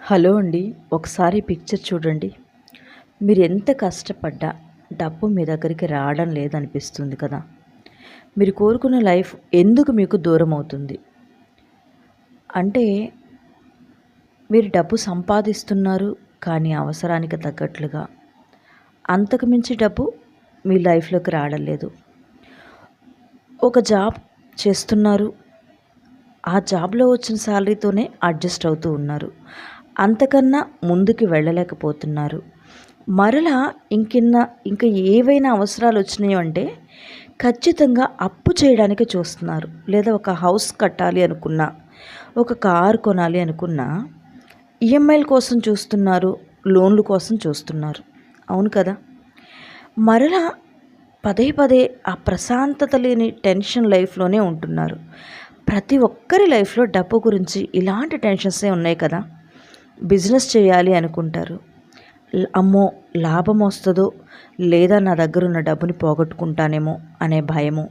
Hello అండి. ఒకసారి ఈ పిక్చర్ చూడండి. మీరు ఎంత కష్టపడ్డా డబ్బు మీ దగ్గరికి రావడం లేదనిపిస్తుంది కదా! మీరు కోరుకున్న లైఫ్ ఎందుకు మీకు దూరం అవుతుంది? అంటే మీరు డబ్బు సంపాదిస్తున్నారు, కానీ అవసరానికి తగ్గట్లుగా. అంతకు మించి డబ్బు మీ లైఫ్‌లోకి రావడం లేదు. ఒక జాబ్ చేస్తున్నారు. ఆ జాబ్‌లో వచ్చిన సాలరీతోనే అడ్జస్ట్ అవుతూ ఉన్నారు. అంతకన్నా ముందుకు వెళ్ళలేకపోతున్నారు. మరలా ఇంకా ఏవైనా అవసరాలు వచ్చినాయి అంటే ఖచ్చితంగా అప్పు చేయడానికి చూస్తున్నారు. లేదా ఒక హౌస్ కట్టాలి అనుకున్నా, ఒక కారు కొనాలి అనుకున్నా ఈఎంఐల కోసం చూస్తున్నారు, లోన్ల కోసం చూస్తున్నారు. అవును కదా! మరలా పదే పదే ఆ ప్రశాంతత లేని టెన్షన్ లైఫ్‌లోనే ఉంటున్నారు. ప్రతి ఒక్కరి లైఫ్‌లో డబ్బు గురించి ఇలాంటి టెన్షన్సే ఉన్నాయి కదా! బిజినెస్ చేయాలి అనుకుంటారు. అమ్మో! లాభం వస్తదో లేదా నా దగ్గరున్న డబ్బుని పోగొట్టుకుంటానేమో అనే భయము.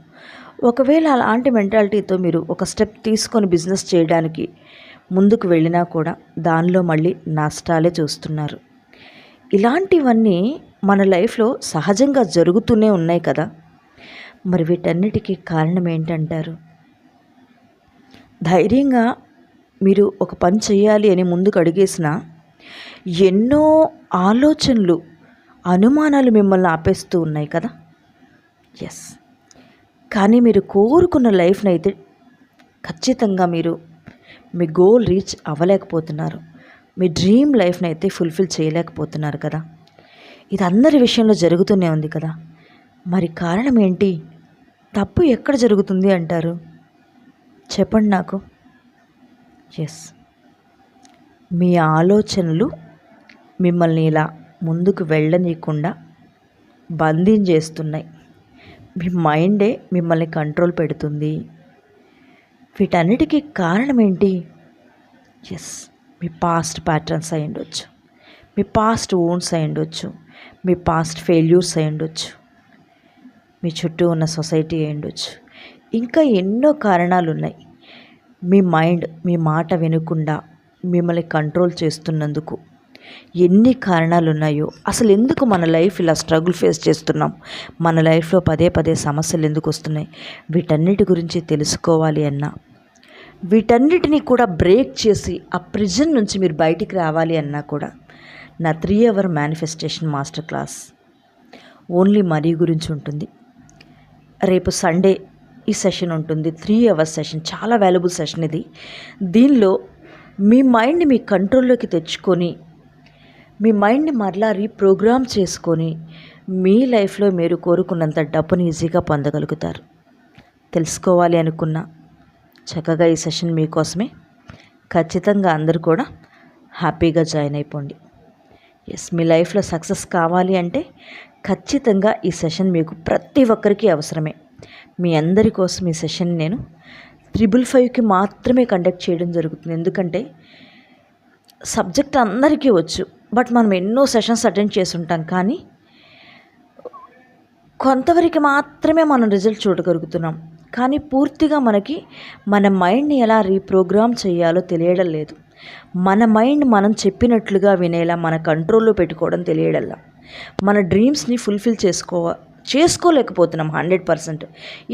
ఒకవేళ అలాంటి మెంటాలిటీతో మీరు ఒక స్టెప్ తీసుకొని బిజినెస్ చేయడానికి ముందుకు వెళ్ళినా కూడా దానిలో మళ్ళీ నష్టాలే చూస్తున్నారు. ఇలాంటివన్నీ మన లైఫ్‌లో సహజంగా జరుగుతూనే ఉన్నాయి కదా! మరి వీటన్నిటికీ కారణం ఏంటంటారు? ధైర్యంగా మీరు ఒక పని చేయాలి అని ముందుకు అడుగేసినా ఎన్నో ఆలోచనలు, అనుమానాలు మిమ్మల్ని ఆపేస్తూ ఉన్నాయి కదా! యెస్. కానీ మీరు కోరుకున్న లైఫ్‌నైతే ఖచ్చితంగా మీరు మీ గోల్ రీచ్ అవ్వలేకపోతున్నారు. మీ డ్రీమ్ లైఫ్‌నైతే ఫుల్‌ఫిల్ చేయలేకపోతున్నారు కదా! ఇది అందరి విషయంలో జరుగుతూనే ఉంది కదా! మరి కారణం ఏంటి? తప్పు ఎక్కడ జరుగుతుంది అంటారు? చెప్పండి నాకు. యెస్. మీ ఆలోచనలు మిమ్మల్ని ఇలా ముందుకు వెళ్ళనీయకుండా బంధించేస్తున్నాయి. మీ మైండే మిమ్మల్ని కంట్రోల్ పెడుతుంది. వీటన్నిటికీ కారణం ఏంటి? యెస్. మీ పాస్ట్ ప్యాటర్న్స్ అయి ఉండొచ్చు. మీ పాస్ట్ వోండ్స్ అయి ఉండొచ్చు. మీ పాస్ట్ ఫెయిల్యూర్స్ అయి ఉండొచ్చు. మీ చుట్టూ ఉన్న సొసైటీ అయి ఉండొచ్చు. ఇంకా ఎన్నో కారణాలు ఉన్నాయి. మీ మైండ్ మీ మాట వినకుండా మిమ్మల్ని కంట్రోల్ చేస్తున్నందుకు ఎన్ని కారణాలు ఉన్నాయో, అసలు ఎందుకు మన లైఫ్ ఇలా స్ట్రగుల్ ఫేస్ చేస్తున్నాం, మన లైఫ్లో పదే పదే సమస్యలు ఎందుకు వస్తున్నాయి, వీటన్నిటి గురించి తెలుసుకోవాలి అన్నా, వీటన్నిటినీ కూడా బ్రేక్ చేసి ఆ ప్రిజన్ నుంచి మీరు బయటికి రావాలి అన్నా కూడా నా 3 hour manifestation master class only money గురించి ఉంటుంది. రేపు సండే ఈ సెషన్ ఉంటుంది. 3 అవర్స్ సెషన్, చాలా వాల్యుబుల్ సెషన్ ఇది. దీనిలో మీ మైండ్ని మీ కంట్రోల్లోకి తెచ్చుకొని, మీ మైండ్ని మరలా రీప్రోగ్రామ్ చేసుకొని మీ లైఫ్లో మీరు కోరుకున్నంత డబ్బుని ఈజీగా పొందగలుగుతారు. తెలుసుకోవాలి అనుకున్నా చక్కగా ఈ సెషన్ మీకోసమే. ఖచ్చితంగా అందరూ కూడా హ్యాపీగా జాయిన్ అయిపోండి. ఎస్, మీ లైఫ్లో సక్సెస్ కావాలి అంటే ఖచ్చితంగా ఈ సెషన్ మీకు ప్రతి ఒక్కరికి అవసరమే. మీ అందరి కోసం ఈ సెషన్ నేను 555కి మాత్రమే కండక్ట్ చేయడం జరుగుతుంది. ఎందుకంటే సబ్జెక్ట్ అందరికీ వచ్చు, బట్ మనం ఎన్నో సెషన్స్ అటెండ్ చేసి ఉంటాం, కానీ కొంతవరకు మాత్రమే మనం రిజల్ట్ చూడగలుగుతున్నాం. కానీ పూర్తిగా మనకి మన మైండ్ని ఎలా రీప్రోగ్రామ్ చేయాలో తెలియడం లేదు. మన మైండ్ మనం చెప్పినట్లుగా వినేలా మన కంట్రోల్లో పెట్టుకోవడం తెలియడంలా మన డ్రీమ్స్ని ఫుల్ఫిల్ చేసుకోలేకపోతున్నాం 100%.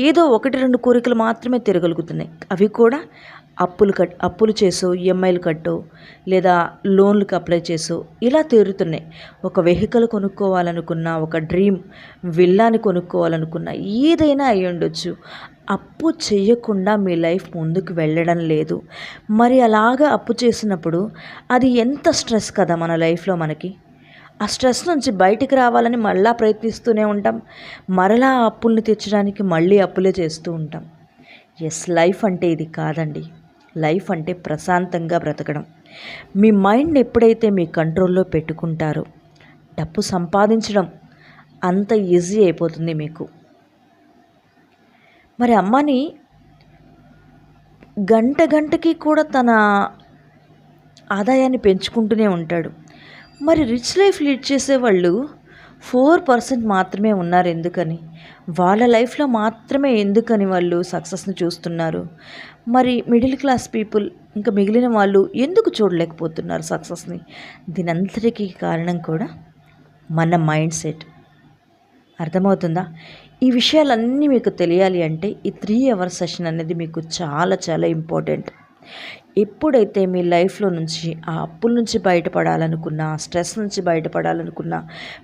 ఏదో 1-2 కోరికలు మాత్రమే తిరగలుగుతున్నాయి. అవి కూడా అప్పులు చేసో, ఈఎంఐలు కట్టో, లేదా లోన్లకు అప్లై చేసో ఇలా తీరుతున్నాయి. ఒక వెహికల్ కొనుక్కోవాలనుకున్నా, ఒక డ్రీమ్ విల్లాని కొనుక్కోవాలనుకున్నా, ఏదైనా అయి ఉండొచ్చు. అప్పు చేయకుండా మీ లైఫ్ ముందుకు వెళ్ళడం లేదు. మరి అలాగా అప్పు చేసినప్పుడు అది ఎంత స్ట్రెస్ కదా మన లైఫ్లో మనకి. ఆ స్ట్రెస్ నుంచి బయటికి రావాలని మళ్ళా ప్రయత్నిస్తూనే ఉంటాం. మరలా అప్పుల్ని తీర్చడానికి మళ్ళీ అప్పులే చేస్తూ ఉంటాం. ఎస్, లైఫ్ అంటే ఇది కాదండి. లైఫ్ అంటే ప్రశాంతంగా బ్రతకడం. మీ మైండ్ని ఎప్పుడైతే మీ కంట్రోల్లో పెట్టుకుంటారో డబ్బు సంపాదించడం అంత ఈజీ అయిపోతుంది మీకు. మరి అమ్మని గంటకి కూడా తన ఆదాయాన్ని పెంచుకుంటూనే ఉంటాడు. మరి రిచ్ లైఫ్ లీడ్ చేసేవాళ్ళు 4% మాత్రమే ఉన్నారు. ఎందుకని? వాళ్ళ లైఫ్లో మాత్రమే ఎందుకని వాళ్ళు సక్సెస్ని చూస్తున్నారు? మరి మిడిల్ క్లాస్ పీపుల్ ఇంకా మిగిలిన వాళ్ళు ఎందుకు చూడలేకపోతున్నారు సక్సెస్ని? దీనంతటికీ కారణం కూడా మన మైండ్ సెట్. అర్థమవుతుందా? ఈ విషయాలన్నీ మీకు తెలియాలి అంటే ఈ 3 అవర్స్ సెషన్ అనేది మీకు చాలా చాలా ఇంపార్టెంట్. ఎప్పుడైతే మీ లైఫ్లో నుంచి ఆ అప్పుల నుంచి బయటపడాలనుకున్నా, స్ట్రెస్ నుంచి బయటపడాలనుకున్నా,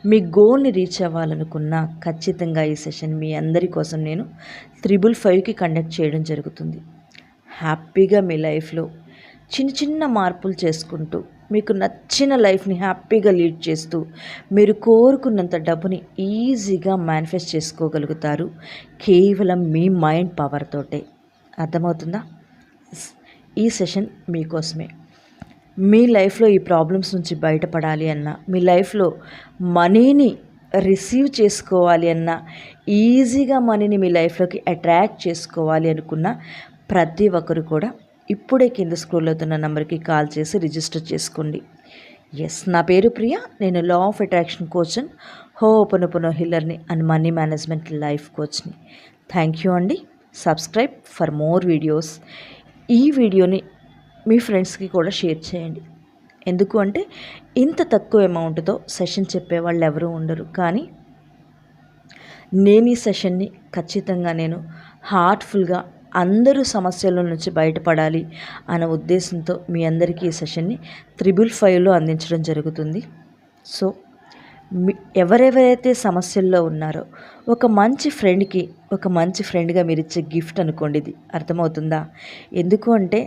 మీ గోల్ని రీచ్ అవ్వాలనుకున్నా, ఖచ్చితంగా ఈ సెషన్ మీ అందరి కోసం నేను 555కి కండక్ట్ చేయడం జరుగుతుంది. హ్యాపీగా మీ లైఫ్లో చిన్న చిన్న మార్పులు చేసుకుంటూ, మీకు నచ్చిన లైఫ్ని హ్యాపీగా లీడ్ చేస్తూ, మీరు కోరుకున్నంత డబ్బుని ఈజీగా మేనిఫెస్ట్ చేసుకోగలుగుతారు కేవలం మీ మైండ్ పవర్ తోటే. అర్థమవుతుందా? ఈ సెషన్ మీకోసమే. మీ లైఫ్లో ఈ ప్రాబ్లమ్స్ నుంచి బయటపడాలి అన్నా, మీ లైఫ్లో మనీని రిసీవ్ చేసుకోవాలి అన్నా, ఈజీగా మనీని మీ లైఫ్లోకి అట్రాక్ట్ చేసుకోవాలి అనుకున్న ప్రతి ఒక్కరు కూడా ఇప్పుడే కింద స్క్రోల్ అవుతున్న నెంబర్కి కాల్ చేసి రిజిస్టర్ చేసుకోండి. ఎస్, నా పేరు ప్రియా. నేను law of attraction coach and ho'oponopono హీలర్ని అండ్ మనీ మేనేజ్మెంట్ లైఫ్ కోచ్ని. థ్యాంక్ యూ అండి. Subscribe for more videos. ఈ వీడియోని మీ ఫ్రెండ్స్కి కూడా షేర్ చేయండి. ఎందుకు అంటే ఇంత తక్కువ అమౌంట్తో సెషన్ చెప్పేవాళ్ళు ఎవరూ ఉండరు. కానీ నేను ఈ సెషన్ని ఖచ్చితంగా నేను హార్ట్ఫుల్గా అందరూ సమస్యల నుంచి బయటపడాలి అనే ఉద్దేశంతో మీ అందరికీ ఈ సెషన్ని 555లో అందించడం జరుగుతుంది. సో ఎవరెవరైతే సమస్యల్లో ఉన్నారో ఒక మంచి ఫ్రెండ్గా మీరు ఇచ్చే గిఫ్ట్ అనుకోండి ఇది. అర్థమవుతుందా? ఎందుకు అంటే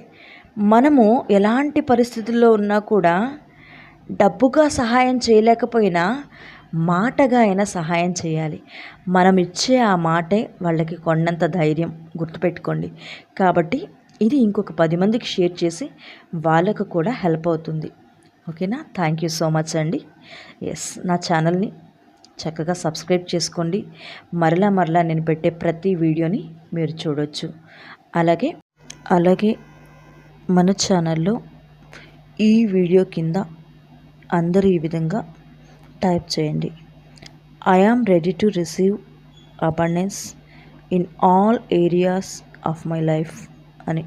మనము ఎలాంటి పరిస్థితుల్లో ఉన్నా కూడా డబ్బుగా సహాయం చేయలేకపోయినా మాటగా అయినా సహాయం చేయాలి. మనం ఇచ్చే ఆ మాటే వాళ్ళకి కొండంత ధైర్యం. గుర్తుపెట్టుకోండి. కాబట్టి ఇది ఇంకొక 10 మందికి షేర్ చేసి వాళ్ళకు కూడా హెల్ప్ అవుతుంది. ఓకేనా? థ్యాంక్ యూ సో మచ్ అండి. ఎస్, నా ఛానల్ని చక్కగా సబ్స్క్రైబ్ చేసుకోండి. మరలా నేను పెట్టే ప్రతి వీడియోని మీరు చూడొచ్చు. అలాగే మన ఛానల్లో ఈ వీడియో కింద అందరూ ఈ విధంగా టైప్ చేయండి. I am ready to receive abundance in all areas of my life అని.